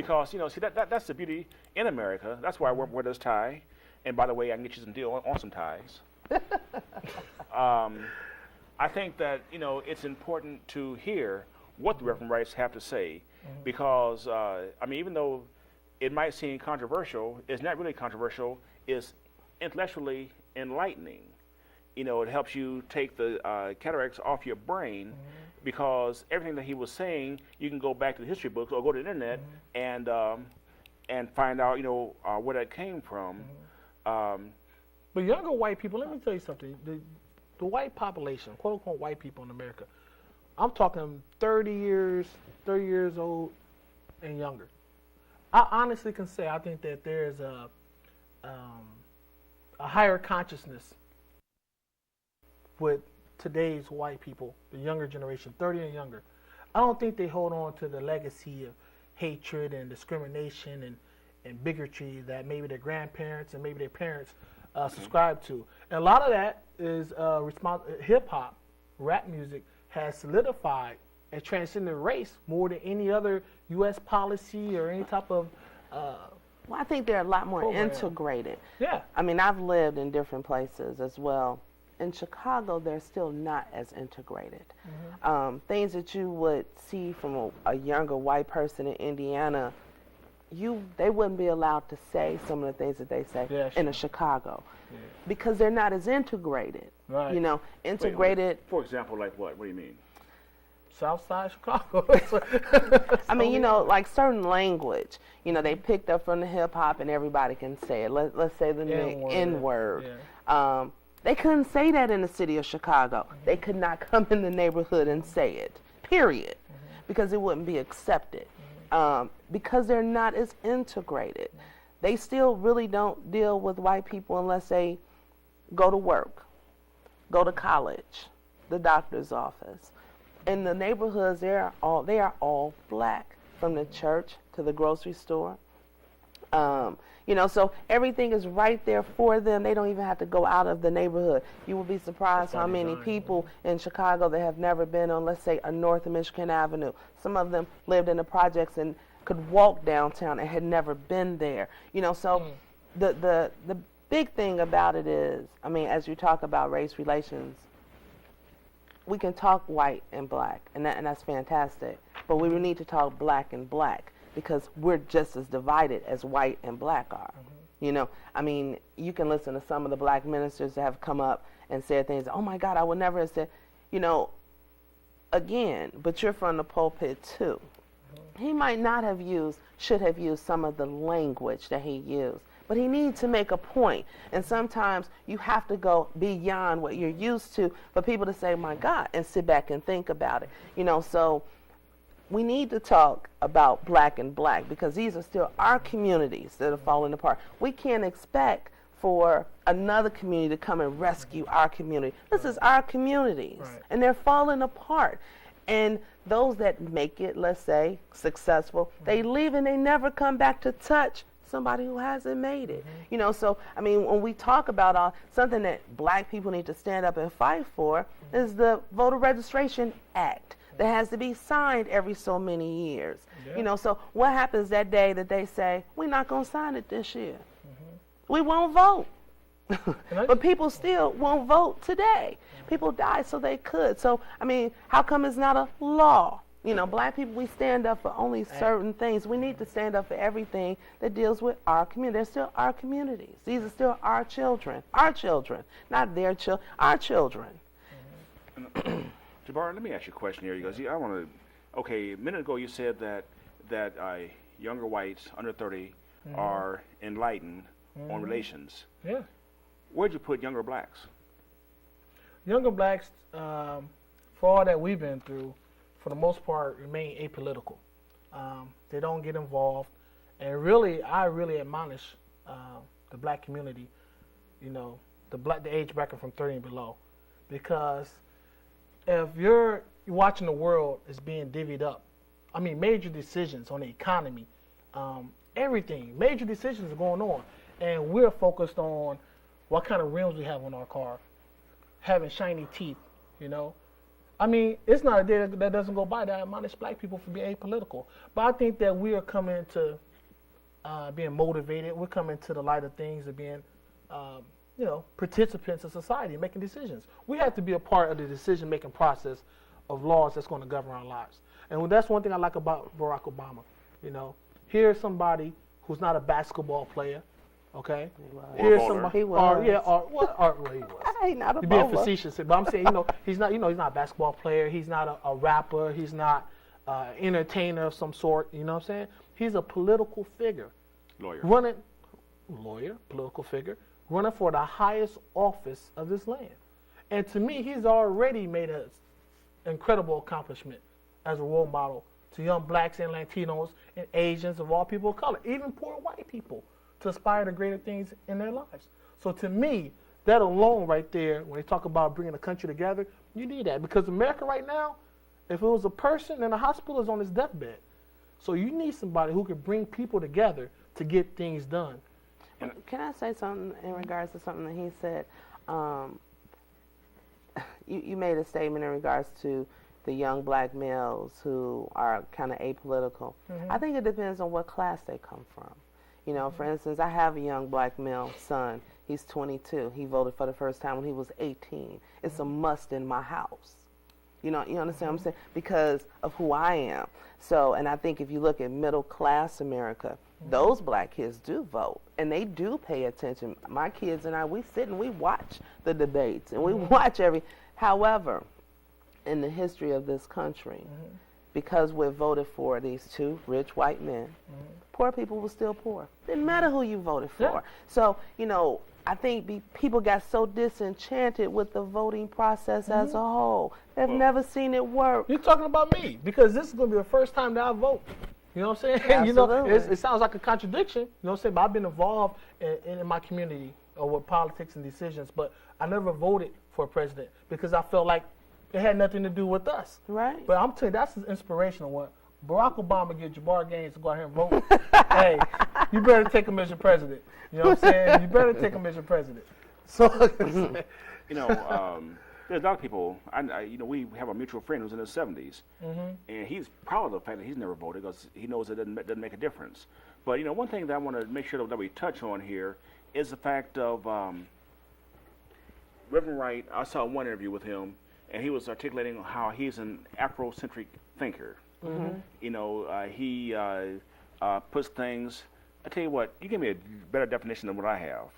Because, see, that's the beauty in America. That's why I wear this tie. And by the way, I can get you some deal on some ties. I think that, it's important to hear what the Reverend Wrights have to say. Because, even though it might seem controversial, it's not really controversial. It's intellectually enlightening. It helps you take the cataracts off your brain, because everything that he was saying, you can go back to the history books or go to the internet and find out, where that came from. But younger white people, let me tell you something. The white population, quote unquote white people in America, I'm talking 30 years old and younger. I honestly can say I think that there's a higher consciousness with today's white people, the younger generation, 30 and younger. I don't think they hold on to the legacy of hatred and discrimination and bigotry that maybe their grandparents and maybe their parents subscribed to. And a lot of that is hip-hop, rap music has solidified and transcended race more than any other U.S. policy or any type of Well, I think they're a lot more program. integrated. Yeah. I've lived in different places as well. In Chicago, they're still not as integrated. Things that you would see from a younger white person in Indiana, they wouldn't be allowed to say some of the things that they say in Chicago because they're not as integrated. Right. Integrated. For example, like what? What do you mean? South Side Chicago. Like certain language, they picked up from the hip hop and everybody can say it. Let's say the N-word. Yeah. They couldn't say that in the city of Chicago. They could not come in the neighborhood and say it, period, because it wouldn't be accepted. Because they're not as integrated. They still really don't deal with white people unless they go to work, go to college, the doctor's office. In the neighborhoods, they are all black, from the church to the grocery store. So everything is right there for them. They don't even have to go out of the neighborhood. You will be surprised how many people in Chicago that have never been on, let's say, a North Michigan Avenue. Some of them lived in the projects and could walk downtown and had never been there. The big thing about it is, as you talk about race relations, we can talk white and black, and that's fantastic. But we need to talk black and black, because we're just as divided as white and black are. You can listen to some of the black ministers that have come up and said things, oh my God, I would never have said, again, but you're from the pulpit too. He might not have should have used some of the language that he used, but he needs to make a point. And sometimes you have to go beyond what you're used to for people to say, my God, and sit back and think about it. So we need to talk about black and black, because these are still our communities that are falling apart. We can't expect for another community to come and rescue our community. This is our communities, and they're falling apart. And those that make it, let's say, successful, they leave and they never come back to touch somebody who hasn't made it. So, when we talk about something that black people need to stand up and fight for is the Voter Registration Act that has to be signed every so many years. Yeah. So what happens that day that they say, we're not going to sign it this year? We won't vote. But people still won't vote today. People died so they could. So, how come it's not a law? Black people, we stand up for only certain things. We need to stand up for everything that deals with our community. They're still our communities. These are still our children, not their children, our children. Jabbar, let me ask you a question here. Because a minute ago you said that younger whites under 30 are enlightened on relations. Yeah. Where'd you put younger blacks? Younger blacks, for all that we've been through, for the most part, remain apolitical. They don't get involved. And I really admonish the black community, the age bracket from 30 and below. Because if you're watching the world is being divvied up, major decisions on the economy, everything, major decisions are going on. And we're focused on what kind of rims we have on our car, having shiny teeth, I mean, it's not a day that doesn't go by that I admonish black people for being apolitical. But I think that we are coming to being motivated. We're coming to the light of things of being, participants in society, making decisions. We have to be a part of the decision-making process of laws that's going to govern our lives. And that's one thing I like about Barack Obama. Here's somebody who's not a basketball player. Okay. Here's somebody. He was. He was. Hey, not a You're being bowler. facetious, but I'm saying, he's not. He's not a basketball player. He's not a rapper. He's not an entertainer of some sort. You know what I'm saying? He's a political figure. Political figure, running for the highest office of this land. And to me, he's already made an incredible accomplishment as a role model to young blacks and Latinos and Asians of all people of color, even poor white people, to aspire to greater things in their lives. So to me, that alone right there, when they talk about bringing the country together, you need that. Because America right now, if it was a person in a hospital, is on his deathbed. So you need somebody who could bring people together to get things done. Can I say something in regards to something that he said? You made a statement in regards to the young black males who are kind of apolitical. Mm-hmm. I think it depends on what class they come from. For instance, I have a young black male son. He's 22. He voted for the first time when he was 18. It's a must in my house. You understand what I'm saying? Because of who I am. So, and I think if you look at middle class America, those black kids do vote and they do pay attention. My kids and I, we sit and we watch the debates and we watch however, in the history of this country, because we're voted for these two rich white men, poor people were still poor. Didn't matter who you voted for. Yeah. So, I think people got so disenchanted with the voting process as a whole. They've never seen it work. You're talking about me, because this is going to be the first time that I vote. You know what I'm saying? Absolutely. It sounds like a contradiction. You know what I'm saying? But I've been involved in my community with politics and decisions, but I never voted for a president because I felt like it had nothing to do with us. Right. But I'm telling you, that's inspirational. When Barack Obama get Jabbar Gaines to go out here and vote, hey, you better take him as your president. You know what I'm saying? You better take him as your president. So, There's a lot of people. We have a mutual friend who's in his 70s, and he's proud of the fact that he's never voted because he knows it doesn't make a difference. But one thing that I want to make sure that we touch on here is the fact of Reverend Wright. I saw one interview with him, and he was articulating how he's an Afrocentric thinker. He puts things. I tell you what, you give me a better definition than what I have.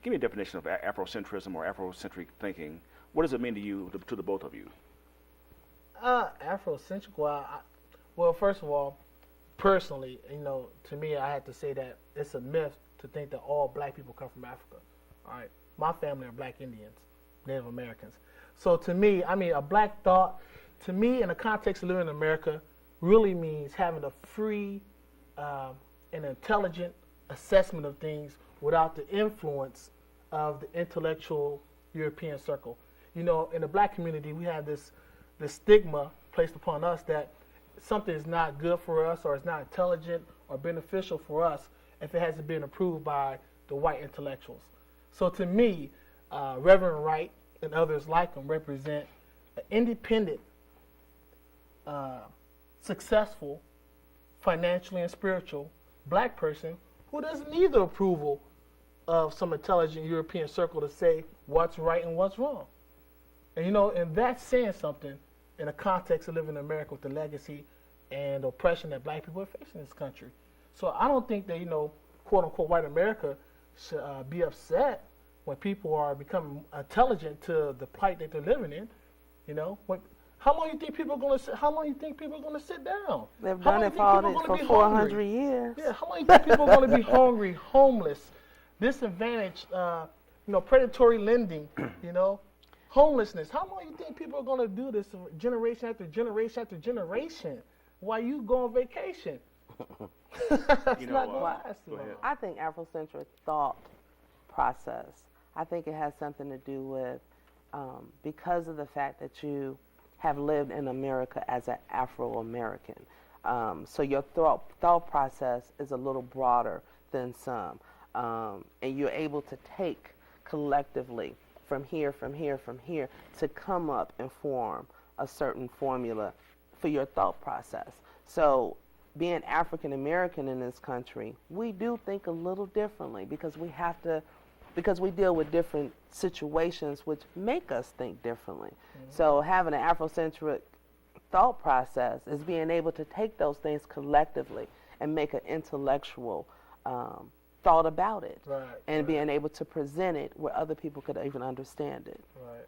Give me a definition of Afrocentrism or Afrocentric thinking. What does it mean to you, to the both of you? Afrocentric. Well, first of all, personally, to me, I have to say that it's a myth to think that all black people come from Africa. All right, my family are black Indians, Native Americans. So to me, a black thought, to me, in the context of living in America, really means having a free and intelligent assessment of things without the influence of the intellectual European circle. In the black community, we have this stigma placed upon us that something is not good for us or it's not intelligent or beneficial for us if it hasn't been approved by the white intellectuals. So to me, Reverend Wright and others like him represent an independent, successful, financially and spiritual black person who doesn't need the approval of some intelligent European circle to say what's right and what's wrong. And and that's saying something in the context of living in America with the legacy and oppression that black people are facing in this country. So I don't think that, quote unquote white America should be upset when people are becoming intelligent to the plight that they're living in. How long you think people are going to sit? How long you think people are going to sit down? They've done it for 400 years. Yeah. How long you think people are going to be hungry, homeless, disadvantaged? Predatory lending. Homelessness. How long you think people are going to do this generation after generation after generation while you go on vacation? That's not going to last long. I think Afrocentric thought process, I think it has something to do with because of the fact that you have lived in America as an Afro-American. So your thought process is a little broader than some. And you're able to take collectively from here to come up and form a certain formula for your thought process. So being African American in this country, we do think a little differently because we deal with different situations which make us think differently. So having an Afrocentric thought process is being able to take those things collectively and make an intellectual thought about it, Right, and being able to present it where other people could even understand it. Right.